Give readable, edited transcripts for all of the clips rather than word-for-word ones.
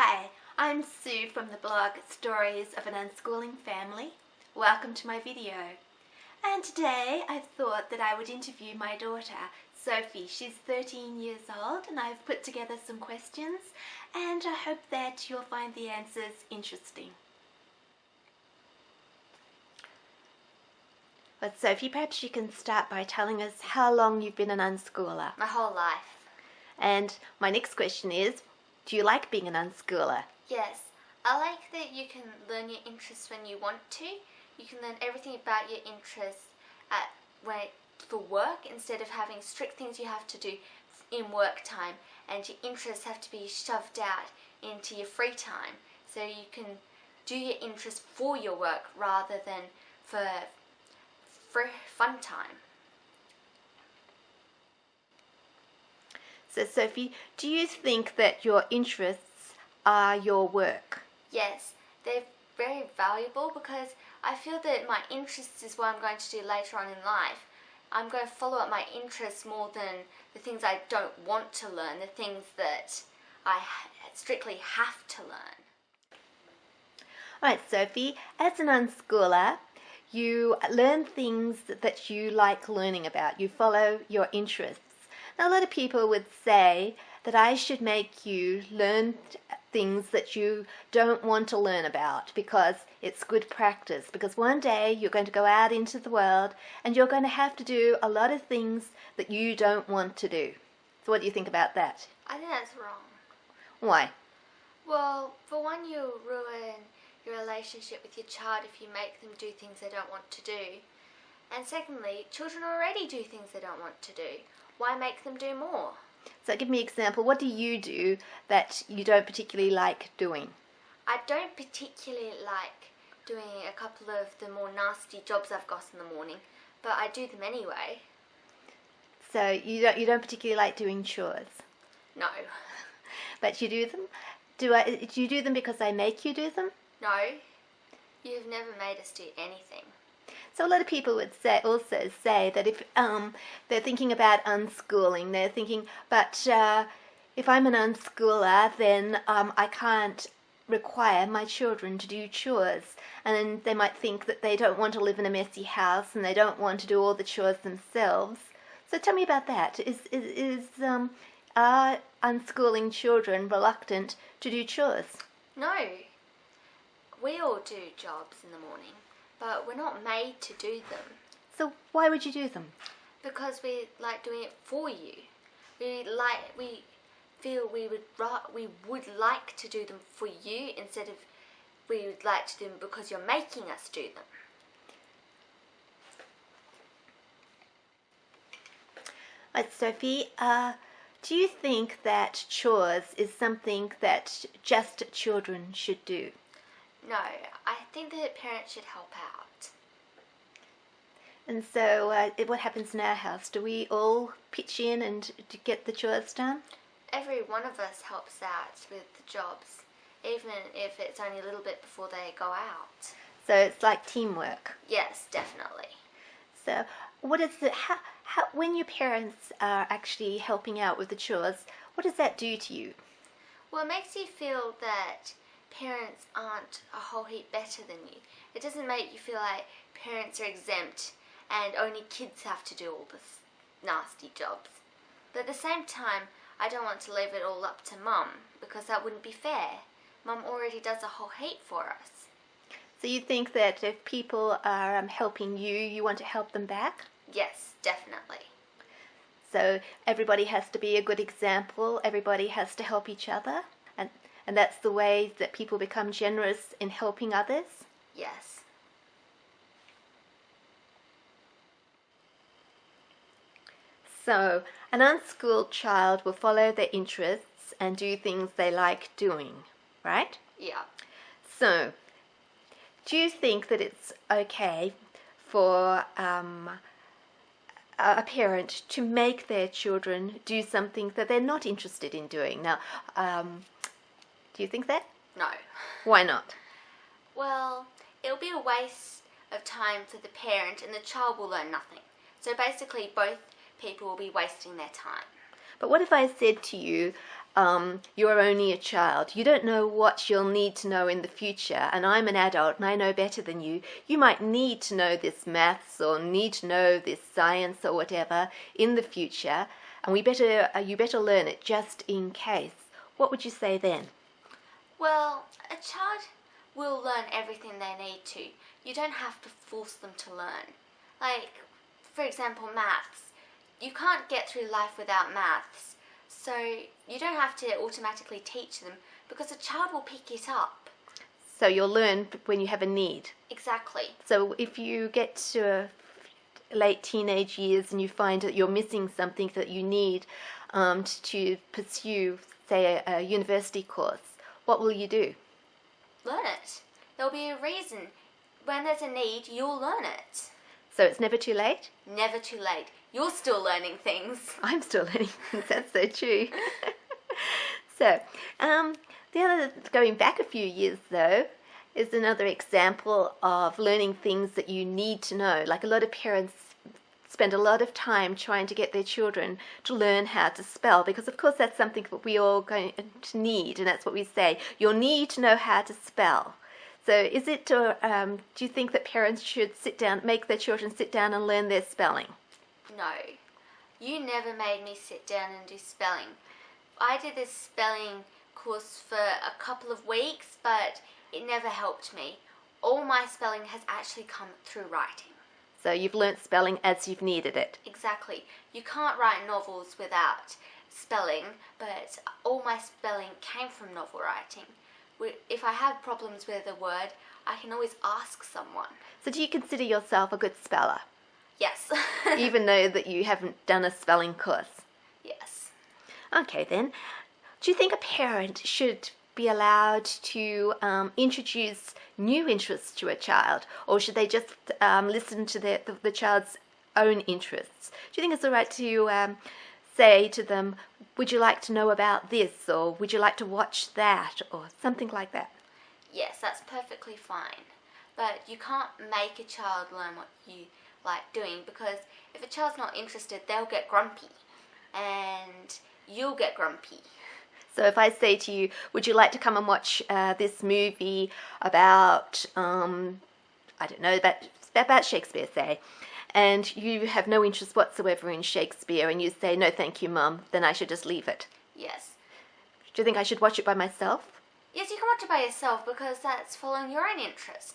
Hi, I'm Sue from the blog Stories of an Unschooling Family. Welcome to my video. And today I thought that I would interview my daughter, Sophie. She's 13 years old and I've put together some questions and I hope that you'll find the answers interesting. But Sophie, perhaps you can start by telling us how long you've been an unschooler. My whole life. And my next question is, do you like being an unschooler? Yes. I like that you can learn your interests when you want to. You can learn everything about your interests for work instead of having strict things you have to do in work time, and your interests have to be shoved out into your free time. So you can do your interests for your work rather than for fun time. So Sophie, do you think that your interests are your work? Yes, they're very valuable because I feel that my interests is what I'm going to do later on in life. I'm going to follow up my interests more than the things I don't want to learn, the things that I strictly have to learn. Alright Sophie, as an unschooler, you learn things that you like learning about. You follow your interests. Now, a lot of people would say that I should make you learn things that you don't want to learn about because it's good practice. Because one day you're going to go out into the world and you're going to have to do a lot of things that you don't want to do. So what do you think about that? I think that's wrong. Why? Well, for one, you'll ruin your relationship with your child if you make them do things they don't want to do. And secondly, children already do things they don't want to do. Why make them do more? So give me an example. What do you do that you don't particularly like doing? I don't particularly like doing a couple of the more nasty jobs I've got in the morning, but I do them anyway. So you don't particularly like doing chores? No. But you do them? Do you do them because I make you do them? No. You've never made us do anything. So a lot of people would also say that if they're thinking about unschooling, they're thinking, but if I'm an unschooler, then I can't require my children to do chores. And then they might think that they don't want to live in a messy house and they don't want to do all the chores themselves. So tell me about that. Are unschooling children reluctant to do chores? No. We all do jobs in the morning, but we're not made to do them. So why would you do them? Because we like doing it for you. We feel we would like to do them for you instead of we would like to do them because you're making us do them. Right, Sophie, do you think that chores is something that just children should do? No, I think that parents should help out. And so what happens in our house? Do we all pitch in and to get the chores done? Every one of us helps out with the jobs, even if it's only a little bit before they go out. So it's like teamwork? Yes, definitely. So what is it, how, when your parents are actually helping out with the chores, what does that do to you? Well, it makes you feel that parents aren't a whole heap better than you. It doesn't make you feel like parents are exempt and only kids have to do all the nasty jobs. But at the same time, I don't want to leave it all up to Mum because that wouldn't be fair. Mum already does a whole heap for us. So you think that if people are helping you, you want to help them back? Yes, definitely. So everybody has to be a good example, everybody has to help each other? And that's the way that people become generous in helping others? Yes. So, an unschooled child will follow their interests and do things they like doing, right? Yeah. So, do you think that it's okay for a parent to make their children do something that they're not interested in doing? Now, do you think that? No. Why not? Well, it'll be a waste of time for the parent and the child will learn nothing. So basically both people will be wasting their time. But what if I said to you, you're only a child. You don't know what you'll need to know in the future, and I'm an adult and I know better than you. You might need to know this maths or need to know this science or whatever in the future, and you better learn it just in case. What would you say then? Well, a child will learn everything they need to. You don't have to force them to learn. Like, for example, maths. You can't get through life without maths. So you don't have to automatically teach them because a child will pick it up. So you'll learn when you have a need. Exactly. So if you get to late teenage years and you find that you're missing something that you need to pursue, say, a university course, what will you do? Learn it. There'll be a reason. When there's a need, you'll learn it. So it's never too late? Never too late. You're still learning things. I'm still learning things. That's so true. So, going back a few years though, is another example of learning things that you need to know. Like a lot of parents spend a lot of time trying to get their children to learn how to spell, because of course that's something that we all going to need, and that's what we say. You'll need to know how to spell. So is it, do you think that parents should make their children sit down and learn their spelling? No. You never made me sit down and do spelling. I did this spelling course for a couple of weeks, but it never helped me. All my spelling has actually come through writing. So you've learnt spelling as you've needed it. Exactly. You can't write novels without spelling, but all my spelling came from novel writing. If I have problems with a word, I can always ask someone. So do you consider yourself a good speller? Yes. Even though that you haven't done a spelling course? Yes. Okay then. Do you think a parent should be allowed to introduce new interests to a child, or should they just listen to the child's own interests? Do you think it's all right to say to them, would you like to know about this, or would you like to watch that, or something like that? Yes, that's perfectly fine. But you can't make a child learn what you like doing, because if a child's not interested, they'll get grumpy, and you'll get grumpy. So if I say to you, would you like to come and watch this movie about, I don't know, about Shakespeare, say, and you have no interest whatsoever in Shakespeare, and you say, no thank you, Mum, then I should just leave it? Yes. Do you think I should watch it by myself? Yes, you can watch it by yourself, because that's following your own interest.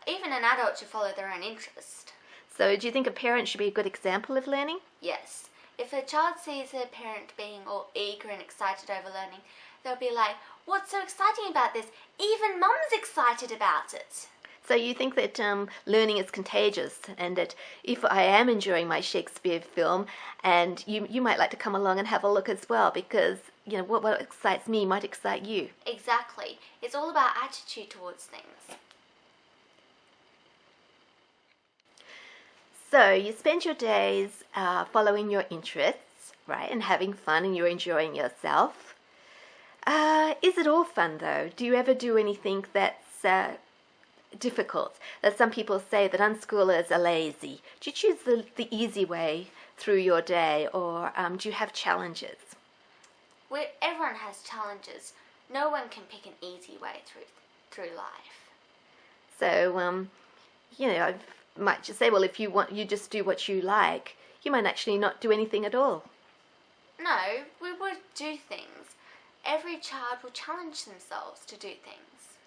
Even an adult should follow their own interest. So do you think a parent should be a good example of learning? Yes. If a child sees a parent being all eager and excited over learning, they'll be like, what's so exciting about this? Even Mum's excited about it. So you think that learning is contagious, and that if I am enjoying my Shakespeare film, and you might like to come along and have a look as well, because you know what excites me might excite you. Exactly. It's all about attitude towards things. So you spend your days following your interests, right, and having fun, and you're enjoying yourself. Is it all fun though? Do you ever do anything that's difficult? That some people say that unschoolers are lazy. Do you choose the easy way through your day, or do you have challenges? Everyone has challenges. No one can pick an easy way through life. So, you know, I might just say, well, if you want, you just do what you like. You might actually not do anything at all. No, we would do things. Every child will challenge themselves to do things.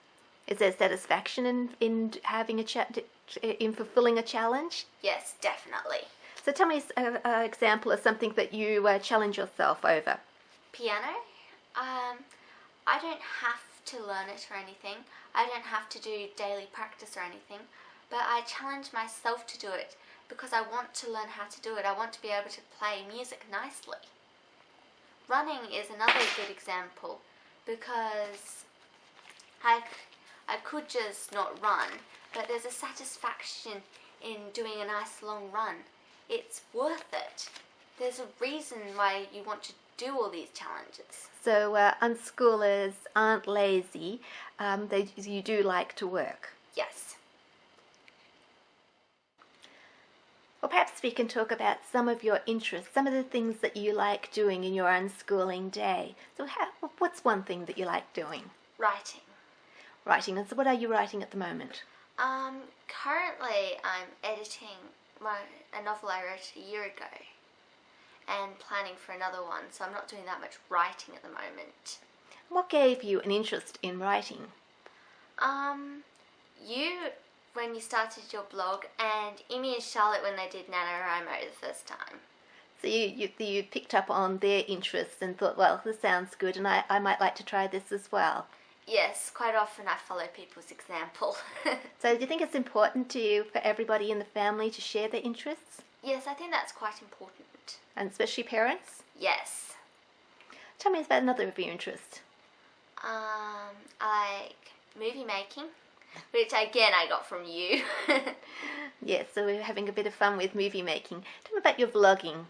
Is there satisfaction in having in fulfilling a challenge? Yes, definitely. So tell me an example of something that you challenge yourself over. Piano. I don't have to learn it or anything. I don't have to do daily practice or anything. But I challenge myself to do it because I want to learn how to do it. I want to be able to play music nicely. Running is another good example, because I could just not run, but there's a satisfaction in doing a nice long run. It's worth it. There's a reason why you want to do all these challenges. So unschoolers aren't lazy. You do like to work. Yes. Well, perhaps we can talk about some of your interests, some of the things that you like doing in your unschooling day. So what's one thing that you like doing? Writing. Writing. And so what are you writing at the moment? Currently I'm editing a novel I wrote a year ago and planning for another one, so I'm not doing that much writing at the moment. What gave you an interest in writing? When you started your blog, and Amy and Charlotte when they did NaNoWriMo the first time. So you picked up on their interests and thought, well, this sounds good and I might like to try this as well. Yes, quite often I follow people's example. So do you think it's important for everybody in the family to share their interests? Yes, I think that's quite important. And especially parents? Yes. Tell me about another of your interests. I like movie making, which again I got from you. Yes, so we're having a bit of fun with movie making. Tell me about your vlogging.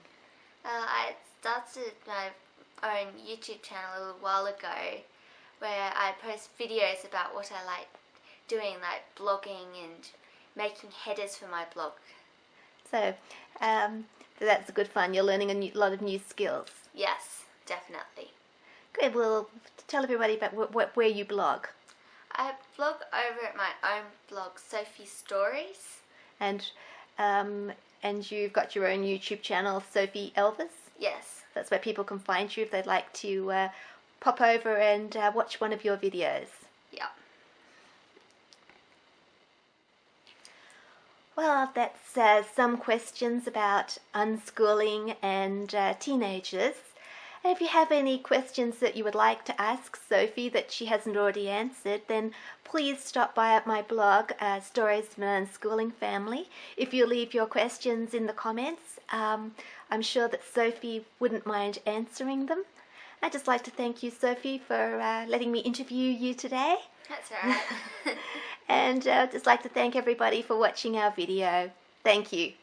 I started my own YouTube channel a little while ago where I post videos about what I like doing, like blogging and making headers for my blog. So that's good fun. You're learning a lot of new skills. Yes, definitely. Good. Well, tell everybody about where you blog. I blog over at my own blog, Sophie Stories. And you've got your own YouTube channel, Sophie Elvis? Yes. That's where people can find you if they'd like to pop over and watch one of your videos. Yeah. Well, that's some questions about unschooling and teenagers. And if you have any questions that you would like to ask Sophie that she hasn't already answered, then please stop by at my blog, Stories of an Unschooling Family. If you leave your questions in the comments, I'm sure that Sophie wouldn't mind answering them. I'd just like to thank you, Sophie, for letting me interview you today. That's all right. And I'd just like to thank everybody for watching our video. Thank you.